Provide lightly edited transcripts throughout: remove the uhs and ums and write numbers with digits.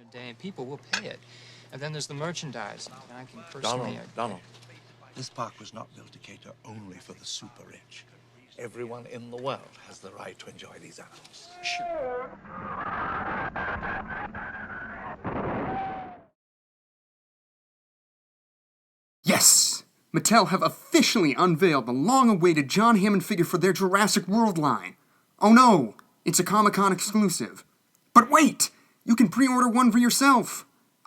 A day, and people will pay it. And then there's the merchandise. And I can personally... Donald, this park was not built to cater only for the super rich. Everyone in the world has the right to enjoy these animals. Sure. Yes! Mattel have officially unveiled the long-awaited John Hammond figure for their Jurassic World line. Oh no! It's a Comic-Con exclusive. But wait! You can pre-order one for yourself.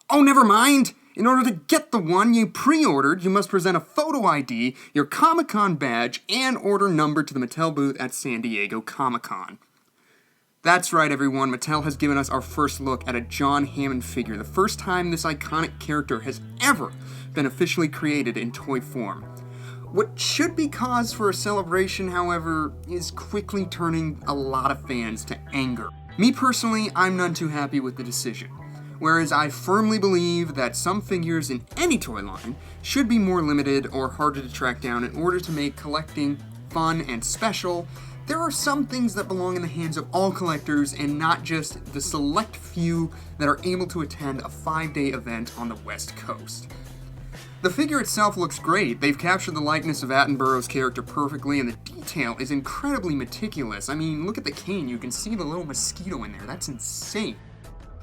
Oh, never mind! In order to get the one you pre-ordered, you must present a photo ID, your Comic-Con badge, and order number to the Mattel booth at San Diego Comic-Con. That's right, everyone. Mattel has given us our first look at a John Hammond figure, the first time this iconic character has ever been officially created in toy form. What should be cause for a celebration, however, is quickly turning a lot of fans to anger. Me personally, I'm none too happy with the decision. Whereas I firmly believe that some figures in any toy line should be more limited or harder to track down in order to make collecting fun and special, there are some things that belong in the hands of all collectors and not just the select few that are able to attend a 5-day event on the West Coast. The figure itself looks great. They've captured the likeness of Attenborough's character perfectly, and the detail is incredibly meticulous. I mean, look at the cane. You can see the little mosquito in there. That's insane.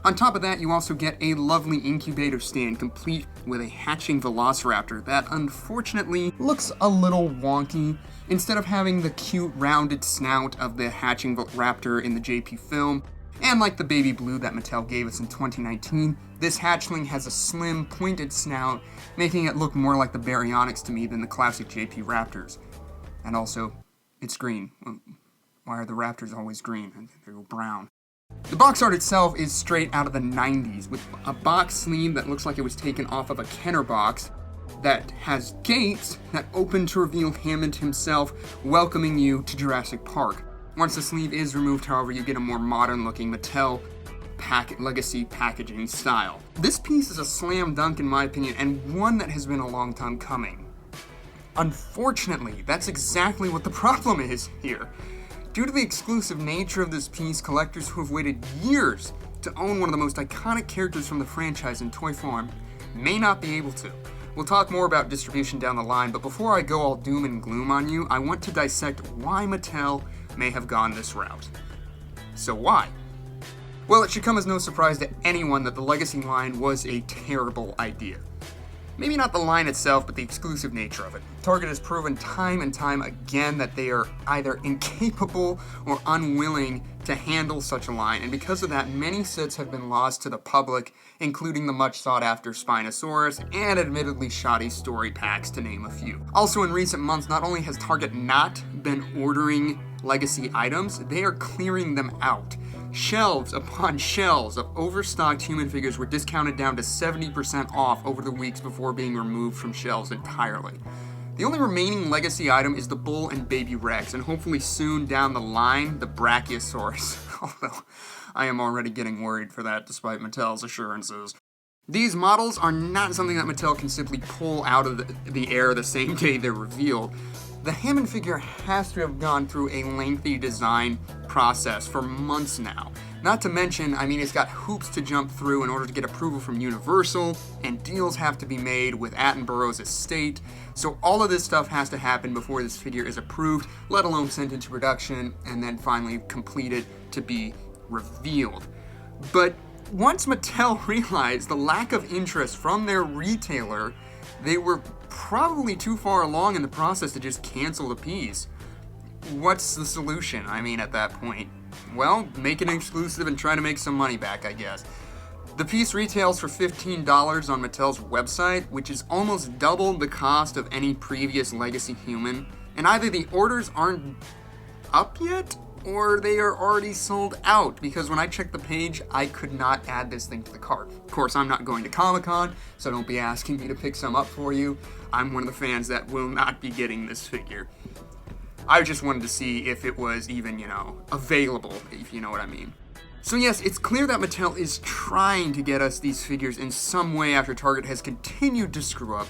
On top of that, you also get a lovely incubator stand complete with a hatching velociraptor that unfortunately looks a little wonky. Instead of having the cute rounded snout of the hatching raptor in the JP film, and like the baby blue that Mattel gave us in 2019, this hatchling has a slim, pointed snout, making it look more like the Baryonyx to me than the classic JP Raptors. And also, it's green. Why are the Raptors always green? They go brown. The box art itself is straight out of the 90s, with a box sleeve that looks like it was taken off of a Kenner box, that has gates that open to reveal Hammond himself welcoming you to Jurassic Park. Once the sleeve is removed, however, you get a more modern-looking Mattel legacy packaging style. This piece is a slam dunk in my opinion, and one that has been a long time coming. Unfortunately, that's exactly what the problem is here. Due to the exclusive nature of this piece, collectors who have waited years to own one of the most iconic characters from the franchise in toy form may not be able to. We'll talk more about distribution down the line, but before I go all doom and gloom on you, I want to dissect why Mattel may have gone this route. So why? Well, it should come as no surprise to anyone that the Legacy line was a terrible idea. Maybe not the line itself, but the exclusive nature of it. Target has proven time and time again that they are either incapable or unwilling to handle such a line, and because of that, many sets have been lost to the public, including the much sought-after Spinosaurus and admittedly shoddy story packs, to name a few. Also, in recent months, not only has Target not been ordering Legacy items, they are clearing them out. Shelves upon shelves of overstocked human figures were discounted down to 70% off over the weeks before being removed from shelves entirely. The only remaining Legacy item is the Bull and Baby Rex, and hopefully soon down the line, the Brachiosaurus, although I am already getting worried for that despite Mattel's assurances. These models are not something that Mattel can simply pull out of the air the same day they're revealed. The Hammond figure has to have gone through a lengthy design process for months now. Not to mention, it's got hoops to jump through in order to get approval from Universal, and deals have to be made with Attenborough's estate. So all of this stuff has to happen before this figure is approved, let alone sent into production, and then finally completed to be revealed. But once Mattel realized the lack of interest from their retailer, they were probably too far along in the process to just cancel the piece. What's the solution, at that point? Well, make it exclusive and try to make some money back, I guess. The piece retails for $15 on Mattel's website, which is almost double the cost of any previous Legacy human, and either the orders aren't up yet, or they are already sold out, because when I checked the page, I could not add this thing to the cart. Of course, I'm not going to Comic-Con, so don't be asking me to pick some up for you. I'm one of the fans that will not be getting this figure. I just wanted to see if it was even, available, if you know what I mean. So yes, it's clear that Mattel is trying to get us these figures in some way after Target has continued to screw up.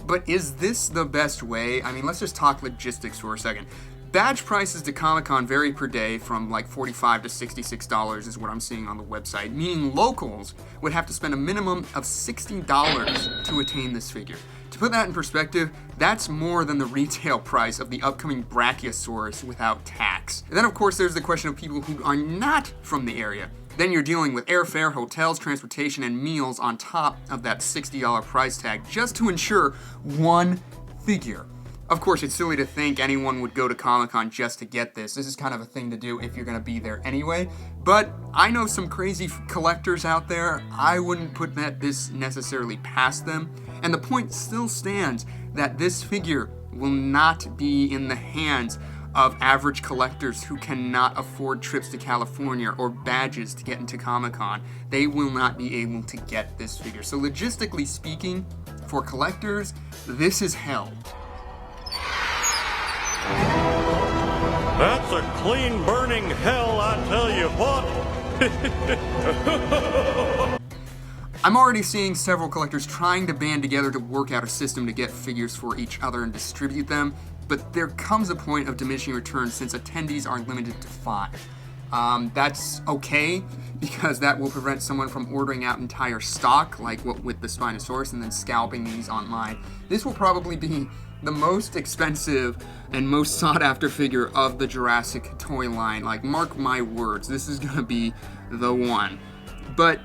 But is this the best way? Let's just talk logistics for a second. Badge prices to Comic-Con vary per day from like $45 to $66 is what I'm seeing on the website, meaning locals would have to spend a minimum of $60 to attain this figure. To put that in perspective, that's more than the retail price of the upcoming Brachiosaurus without tax. And then of course there's the question of people who are not from the area. Then you're dealing with airfare, hotels, transportation, and meals on top of that $60 price tag just to ensure one figure. Of course, it's silly to think anyone would go to Comic-Con just to get this. This is kind of a thing to do if you're going to be there anyway. But I know some crazy collectors out there. I wouldn't put this necessarily past them. And the point still stands that this figure will not be in the hands of average collectors who cannot afford trips to California or badges to get into Comic-Con. They will not be able to get this figure. So logistically speaking, for collectors, this is hell. That's a clean burning hell, I tell you what. I'm already seeing several collectors trying to band together to work out a system to get figures for each other and distribute them, but there comes a point of diminishing returns since attendees are limited to 5. That's okay, because that will prevent someone from ordering out entire stock, like what with the Spinosaurus, and then scalping these online. This will probably be the most expensive and most sought after figure of the Jurassic toy line. Like, mark my words, this is gonna be the one. But,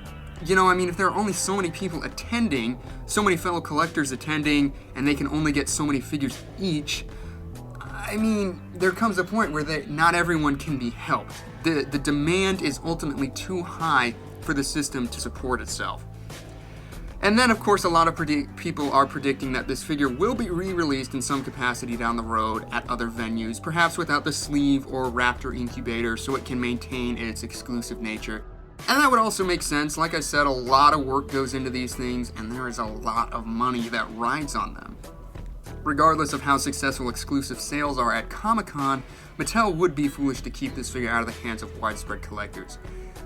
you know, I mean, if there are only so many people attending, so many fellow collectors attending, and they can only get so many figures each, I mean, there comes a point where not everyone can be helped. The demand is ultimately too high for the system to support itself. And then, of course, a lot of people are predicting that this figure will be re-released in some capacity down the road at other venues, perhaps without the sleeve or Raptor incubator, so it can maintain its exclusive nature. And that would also make sense. Like I said, a lot of work goes into these things, and there is a lot of money that rides on them. Regardless of how successful exclusive sales are at Comic-Con, Mattel would be foolish to keep this figure out of the hands of widespread collectors.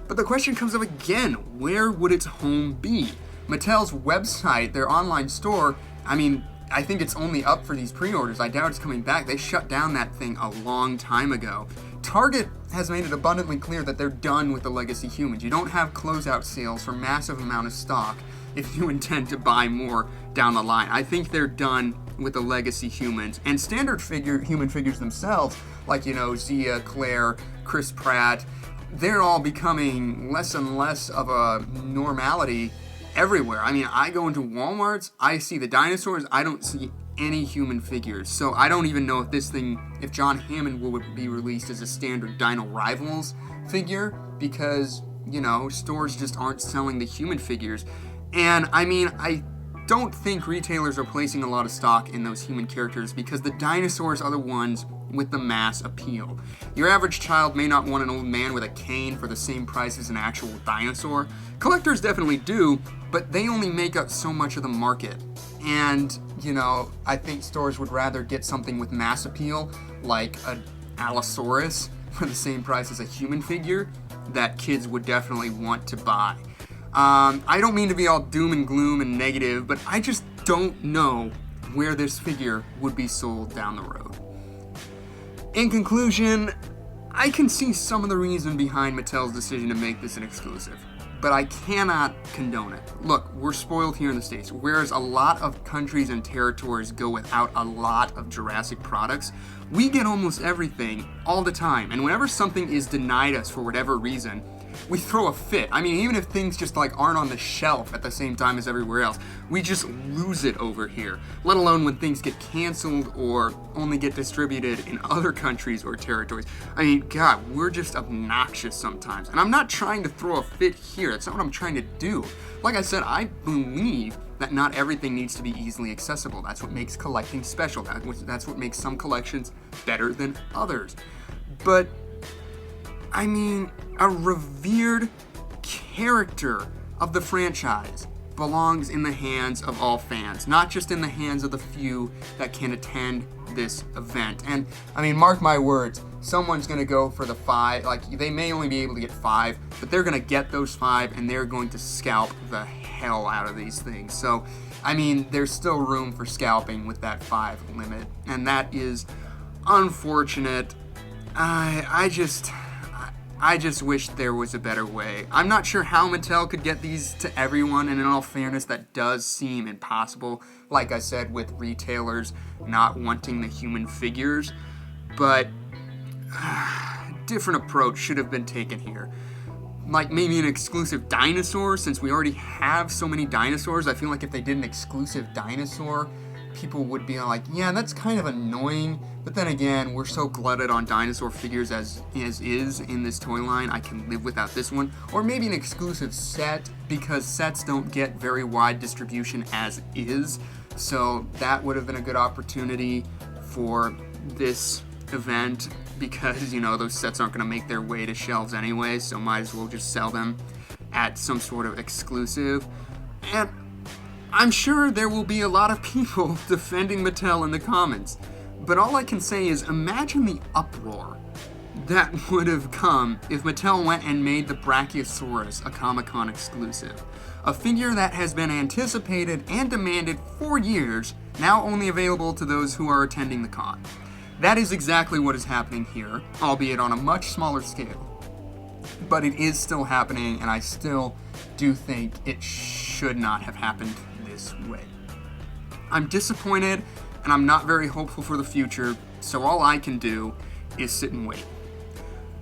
But the question comes up again, where would its home be? Mattel's website, their online store, I mean, I think it's only up for these pre-orders. I doubt it's coming back. They shut down that thing a long time ago. Target has made it abundantly clear that they're done with the Legacy Humans. You don't have closeout sales for massive amount of stock if you intend to buy more down the line. I think they're done with the Legacy Humans. And standard human figures themselves, like, you know, Zia, Claire, Chris Pratt, they're all becoming less and less of a normality everywhere. I mean, I go into Walmarts, I see the dinosaurs, I don't see any human figures. So I don't even know if John Hammond will be released as a standard Dino Rivals figure, because, you know, stores just aren't selling the human figures. And I mean, I don't think retailers are placing a lot of stock in those human characters because the dinosaurs are the ones with the mass appeal. Your average child may not want an old man with a cane for the same price as an actual dinosaur. Collectors definitely do, but they only make up so much of the market. And, you know, I think stores would rather get something with mass appeal, like an Allosaurus, for the same price as a human figure, that kids would definitely want to buy. I don't mean to be all doom and gloom and negative, but I just don't know where this figure would be sold down the road. In conclusion, I can see some of the reason behind Mattel's decision to make this an exclusive, but I cannot condone it. Look, we're spoiled here in the States. Whereas a lot of countries and territories go without a lot of Jurassic products, we get almost everything all the time. And whenever something is denied us for whatever reason, we throw a fit. I mean, even if things just like aren't on the shelf at the same time as everywhere else, we just lose it over here. Let alone when things get canceled or only get distributed in other countries or territories. I mean, God, we're just obnoxious sometimes. And I'm not trying to throw a fit here. That's not what I'm trying to do. Like I said, I believe that not everything needs to be easily accessible. That's what makes collecting special. That's what makes some collections better than others. But I mean, a revered character of the franchise belongs in the hands of all fans, not just in the hands of the few that can attend this event. And I mean, mark my words, someone's gonna go for the 5, like they may only be able to get 5, but they're gonna get those 5 and they're going to scalp the hell out of these things. So, I mean, there's still room for scalping with that 5 limit, and that is unfortunate. I just wish there was a better way. I'm not sure how Mattel could get these to everyone, and in all fairness, that does seem impossible, like I said, with retailers not wanting the human figures, but a different approach should have been taken here. Like maybe an exclusive dinosaur, since we already have so many dinosaurs. I feel like if they did an exclusive dinosaur, people would be like, yeah, that's kind of annoying. But then again, we're so glutted on dinosaur figures as is in this toy line, I can live without this one. Or maybe an exclusive set, because sets don't get very wide distribution as is. So that would have been a good opportunity for this event, because, you know, those sets aren't going to make their way to shelves anyway, so might as well just sell them at some sort of exclusive. And I'm sure there will be a lot of people defending Mattel in the comments, but all I can say is imagine the uproar that would have come if Mattel went and made the Brachiosaurus a Comic-Con exclusive. A figure that has been anticipated and demanded for years, now only available to those who are attending the con. That is exactly what is happening here, albeit on a much smaller scale. But it is still happening, and I still do think it should not have happened this way. I'm disappointed, and I'm not very hopeful for the future, so all I can do is sit and wait.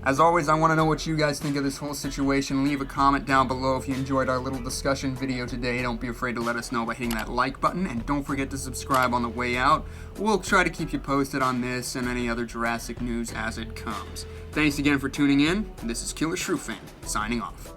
As always, I want to know what you guys think of this whole situation. Leave a comment down below if you enjoyed our little discussion video today. Don't be afraid to let us know by hitting that like button, and don't forget to subscribe on the way out. We'll try to keep you posted on this and any other Jurassic news as it comes. Thanks again for tuning in. This is Killer Shrew Fan, signing off.